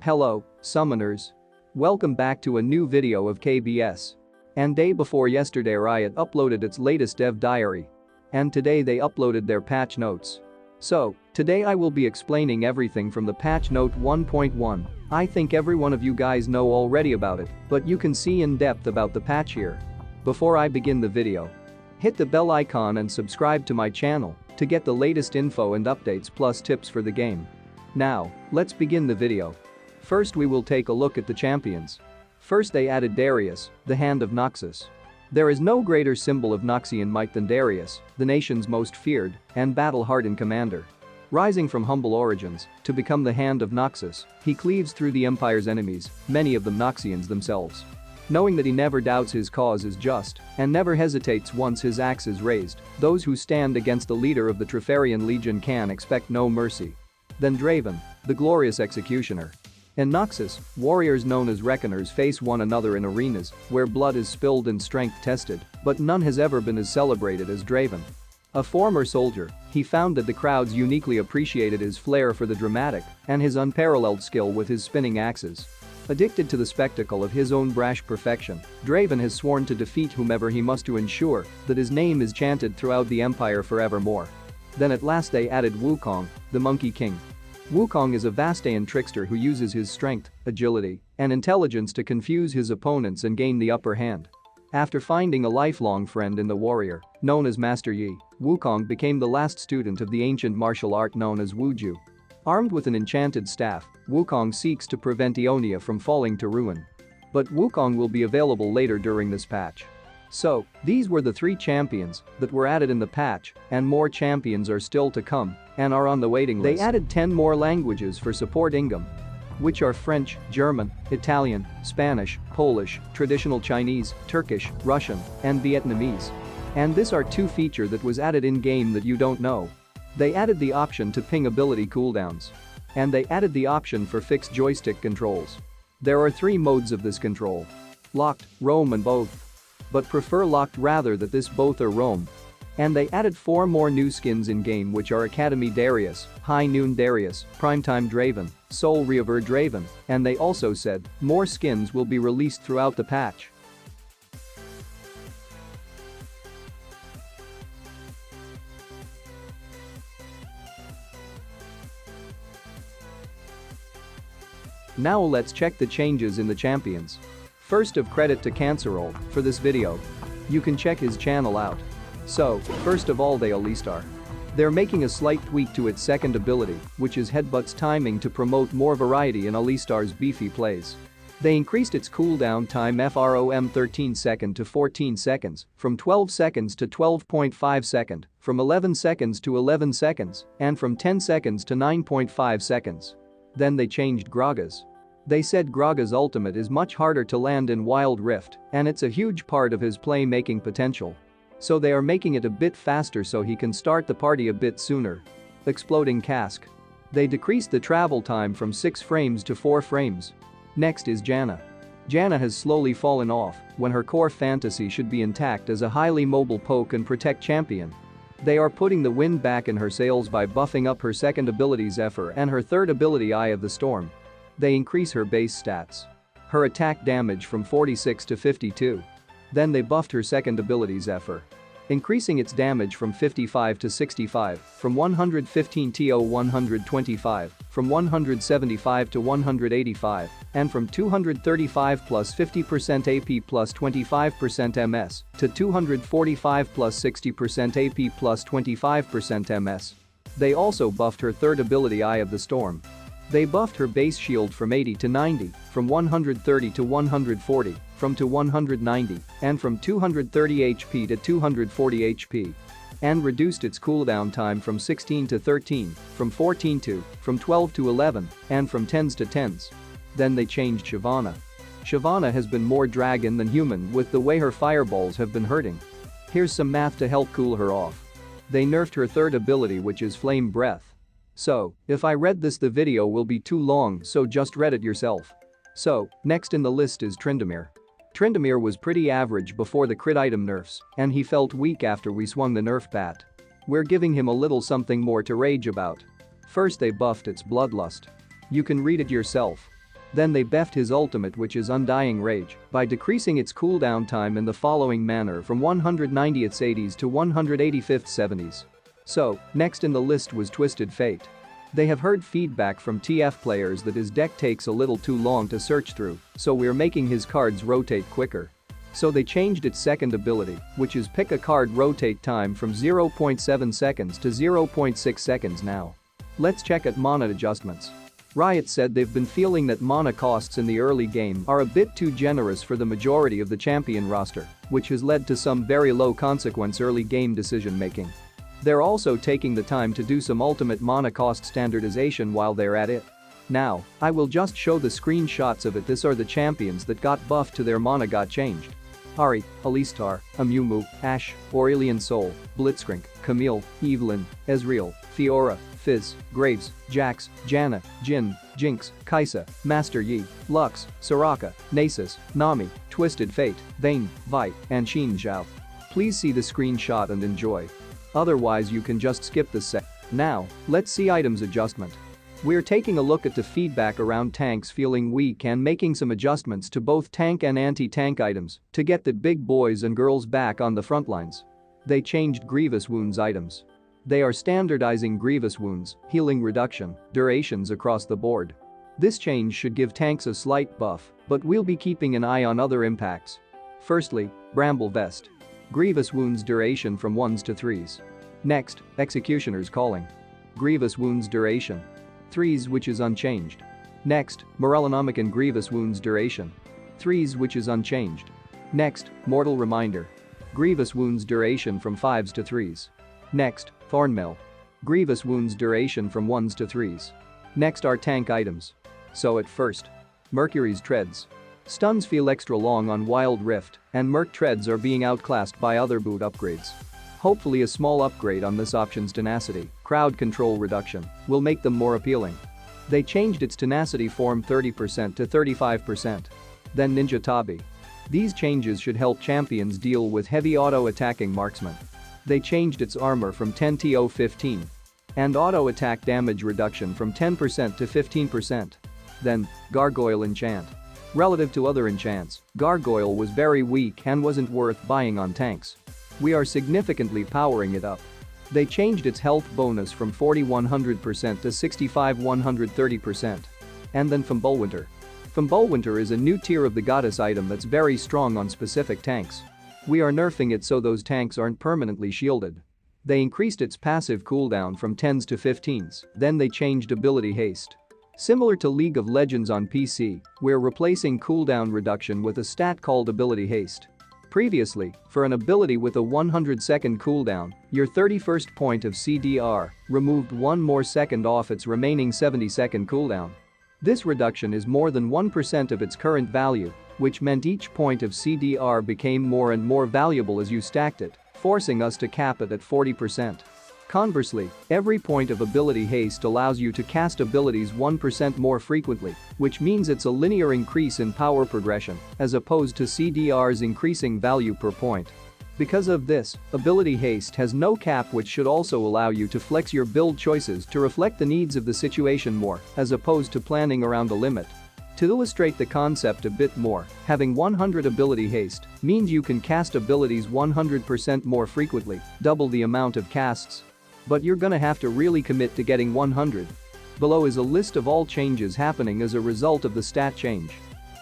Hello, summoners. Welcome back to a new video of KBS. And day before yesterday Riot uploaded its latest dev diary. And today they uploaded their patch notes. So, today I will be explaining everything from the patch note 1.1. I think every one of you guys know already about it, but you can see in depth about the patch here. Before I begin the video, hit the bell icon and subscribe to my channel to get the latest info and updates plus tips for the game. Now, let's begin the video. First we will take a look at the champions. First they added Darius, the Hand of Noxus. There is no greater symbol of Noxian might than Darius, the nation's most feared and battle-hardened commander. Rising from humble origins to become the Hand of Noxus, he cleaves through the Empire's enemies, many of them Noxians themselves. Knowing that he never doubts his cause is just and never hesitates once his axe is raised, those who stand against the leader of the Trifarian Legion can expect no mercy. Then Draven, the glorious executioner. In Noxus, warriors known as Reckoners face one another in arenas where blood is spilled and strength tested, but none has ever been as celebrated as Draven. A former soldier, he found that the crowds uniquely appreciated his flair for the dramatic and his unparalleled skill with his spinning axes. Addicted to the spectacle of his own brash perfection, Draven has sworn to defeat whomever he must to ensure that his name is chanted throughout the Empire forevermore. Then at last they added Wukong, the Monkey King. Wukong is a Vastaean trickster who uses his strength, agility, and intelligence to confuse his opponents and gain the upper hand. After finding a lifelong friend in the warrior, known as Master Yi, Wukong became the last student of the ancient martial art known as Wuju. Armed with an enchanted staff, Wukong seeks to prevent Ionia from falling to ruin. But Wukong will be available later during this patch. So, these were the 3 champions that were added in the patch, and more champions are still to come and are on the waiting list. They added 10 more languages for support Ingame, which are French, German, Italian, Spanish, Polish, traditional Chinese, Turkish, Russian, and Vietnamese. And this are 2 feature that was added in-game that you don't know. They added the option to ping ability cooldowns. And they added the option for fixed joystick controls. There are 3 modes of this control: locked, roam and both. But prefer locked rather than this both or roam. And they added 4 more new skins in-game which are Academy Darius, High Noon Darius, Primetime Draven, Soul Reaver Draven, and they also said more skins will be released throughout the patch. Now let's check the changes in the champions. First of credit to Cancerol for this video. You can check his channel out. So, first of all they Alistar. They're making a slight tweak to its second ability, which is Headbutt's timing to promote more variety in Alistar's beefy plays. They increased its cooldown time from 13 seconds to 14 seconds, from 12 seconds to 12.5 seconds, from 11 seconds to 11 seconds, and from 10 seconds to 9.5 seconds. Then they changed Gragas. They said Graga's ultimate is much harder to land in Wildrift, and it's a huge part of his playmaking potential. So they are making it a bit faster so he can start the party a bit sooner. Exploding Cask. They decreased the travel time from 6 frames to 4 frames. Next is Janna. Janna has slowly fallen off when her core fantasy should be intact as a highly mobile poke and protect champion. They are putting the wind back in her sails by buffing up her second ability Zephyr and her third ability Eye of the Storm. They increase her base stats. Her attack damage from 46 to 52. Then they buffed her second ability Zephyr, increasing its damage from 55 to 65, from 115 to 125, from 175 to 185, and from 235 plus 50% AP plus 25% MS to 245 plus 60% AP plus 25% MS. They also buffed her third ability Eye of the Storm. They buffed her base shield from 80 to 90, from 130 to 140, from to 190, and from 230 HP to 240 HP. And reduced its cooldown time from 16 to 13, from 14 to, from 12 to 11, and from 10s to 10s. Then they changed Shyvana. Shyvana has been more dragon than human with the way her fireballs have been hurting. Here's some math to help cool her off. They nerfed her third ability which is Flame Breath. So, if I read this the video will be too long so just read it yourself. So, next in the list is Tryndamere. Tryndamere was pretty average before the crit item nerfs, and he felt weak after we swung the nerf bat. We're giving him a little something more to rage about. First they buffed its Bloodlust. You can read it yourself. Then they buffed his ultimate, which is Undying Rage, by decreasing its cooldown time in the following manner from 190th 80s to 185th 70s. So, next in the list was Twisted Fate. They have heard feedback from TF players that his deck takes a little too long to search through, so we're making his cards rotate quicker. So they changed its second ability, which is pick a card rotate time from 0.7 seconds to 0.6 seconds now. Let's check at mana adjustments. Riot said they've been feeling that mana costs in the early game are a bit too generous for the majority of the champion roster, which has led to some very low consequence early game decision making. They're also taking the time to do some ultimate mana cost standardization while they're at it. Now, I will just show the screenshots of it. These are the champions that got buffed to their mana got changed. Ahri, Alistar, Amumu, Ashe, Aurelion Sol, Blitzcrank, Camille, Evelynn, Ezreal, Fiora, Fizz, Graves, Jax, Janna, Jhin, Jinx, Kai'Sa, Master Yi, Lux, Soraka, Nasus, Nami, Twisted Fate, Vayne, Vi, and Xin Zhao. Please see the screenshot and enjoy. Otherwise you can just skip this set. Now, let's see items adjustment. We're taking a look at the feedback around tanks feeling weak and making some adjustments to both tank and anti-tank items to get the big boys and girls back on the front lines. They changed Grievous Wounds items. They are standardizing Grievous Wounds, healing reduction, durations across the board. This change should give tanks a slight buff, but we'll be keeping an eye on other impacts. Firstly, Bramble Vest. Grievous Wounds duration from 1s to 3s. Next, Executioner's Calling. Grievous Wounds duration 3s, which is unchanged. Next, Morellonomicon Grievous Wounds duration 3s, which is unchanged. Next, Mortal Reminder. Grievous Wounds duration from 5s to 3s. Next, Thornmail. Grievous Wounds duration from 1s to 3s. Next are tank items. So at first, Mercury's Treads. Stuns feel extra long on Wild Rift, and Merc Treads are being outclassed by other boot upgrades. Hopefully a small upgrade on this option's tenacity, crowd control reduction, will make them more appealing. They changed its tenacity form 30% to 35%. Then Ninja Tabi. These changes should help champions deal with heavy auto-attacking marksmen. They changed its armor from 10 to 15. And auto-attack damage reduction from 10% to 15%. Then, Gargoyle Enchant. Relative to other enchants, Gargoyle was very weak and wasn't worth buying on tanks. We are significantly powering it up. They changed its health bonus from 4100% to 65-130%. And then Fimbulwinter. Fimbulwinter is a new tier of the goddess item that's very strong on specific tanks. We are nerfing it so those tanks aren't permanently shielded. They increased its passive cooldown from 10s to 15s, then they changed ability haste. Similar to League of Legends on PC, we're replacing cooldown reduction with a stat called ability haste. Previously, for an ability with a 100-second cooldown, your 31st point of CDR removed 1 more second off its remaining 70-second cooldown. This reduction is more than 1% of its current value, which meant each point of CDR became more and more valuable as you stacked it, forcing us to cap it at 40%. Conversely, every point of ability haste allows you to cast abilities 1% more frequently, which means it's a linear increase in power progression, as opposed to CDR's increasing value per point. Because of this, ability haste has no cap, which should also allow you to flex your build choices to reflect the needs of the situation more, as opposed to planning around the limit. To illustrate the concept a bit more, having 100 ability haste means you can cast abilities 100% more frequently, double the amount of casts. But you're gonna have to really commit to getting 100. Below is a list of all changes happening as a result of the stat change.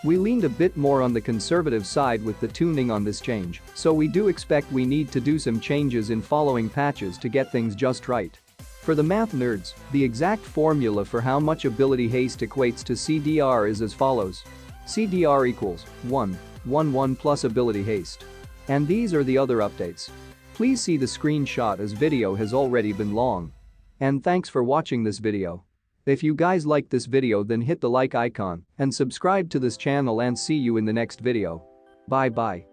We leaned a bit more on the conservative side with the tuning on this change, so we do expect we need to do some changes in following patches to get things just right. For the math nerds, the exact formula for how much ability haste equates to CDR is as follows. CDR equals 1 plus ability haste. And these are the other updates. Please see the screenshot as video has already been long. And thanks for watching this video. If you guys liked this video, then hit the like icon and subscribe to this channel, and see you in the next video. Bye bye.